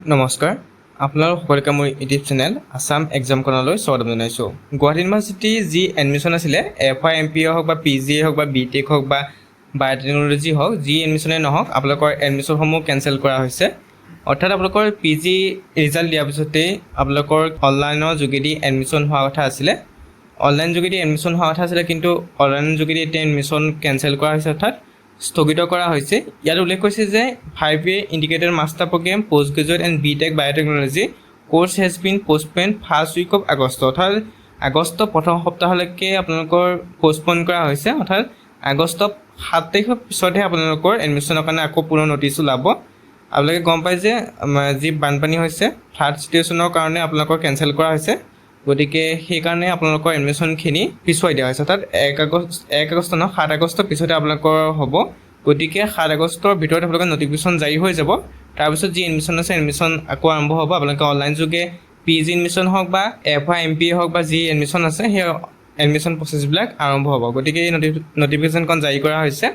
নমস্কাৰ আপোনালোক সকলোকে মোৰ ইউটিউব চেনেল আসাম এক্সাম কৰ্ণাৰলৈ স্বাগতম জনাইছোঁ। গুৱাহাটী ইউনিভাৰ্চিটি যি এডমিশ্যন আছিলে FY MPA হওক বা PGA হওক বা BTech হওক বা বায়'টেকনলজি হওক যি এডমিশ্যনে নহওক আপোনালোকৰ এডমিশ্যনসমূহ কেঞ্চেল কৰা হৈছে। অৰ্থাৎ আপোনালোকৰ PG ৰিজাল্ট দিয়াৰ পিছতেই আপোনালোকৰ অনলাইনৰ যোগেদি এডমিশ্যন হোৱা কথা আছিলে। অনলাইন যোগেদি এডমিশ্যন হোৱা কথা আছিলে, কিন্তু অনলাইন যোগেদি এতিয়া এডমিশ্যন কেঞ্চেল কৰা হৈছে, অৰ্থাৎ স্থগিত কৰা হৈছে। ইয়াত উল্লেখ কৰিছে যে 5-year integrated master programme post graduate and BTech biotechnology course has been postponed first week of August. অৰ্থাৎ আগষ্ট প্ৰথম সপ্তাহলৈকে আপোনালোকৰ পষ্টপন কৰা হৈছে। অৰ্থাৎ আগষ্ট 7 তাৰিখৰ পিছতহে আপোনালোকৰ এডমিশ্যনৰ কাৰণে আকৌ পুনৰ নটিচ ওলাব। আপোনালোকে গম পায় যে যি বানপানী হৈছে ফ্লাড চিটুৱেশ্যনৰ কাৰণে আপোনালোকৰ কেঞ্চেল কৰা হৈছে। গতিকে সেইকাৰণে আপোনালোকৰ এডমিশ্যনখিনি পিছুৱাই দিয়া হৈছে। অৰ্থাৎ 1 আগষ্ট নহয় 7 আগষ্টৰ পিছতে আপোনালোকৰ হ'ব। গতিকে 7 আগষ্টৰ ভিতৰত আপোনালোকৰ নটিফিকেশ্যন জাৰি হৈ যাব। তাৰপিছত যি এডমিশ্যন আছে এডমিশ্যন আকৌ আৰম্ভ হ'ব। আপোনালোকে অনলাইন যোগে PG এডমিশ্যন হওক বা FY MPA হওক বা যি এডমিশ্যন আছে সেই এডমিশ্যন প্ৰচেছবিলাক আৰম্ভ হ'ব। গতিকে এই নটিফিকেশ্যনখন জাৰি কৰা হৈছে।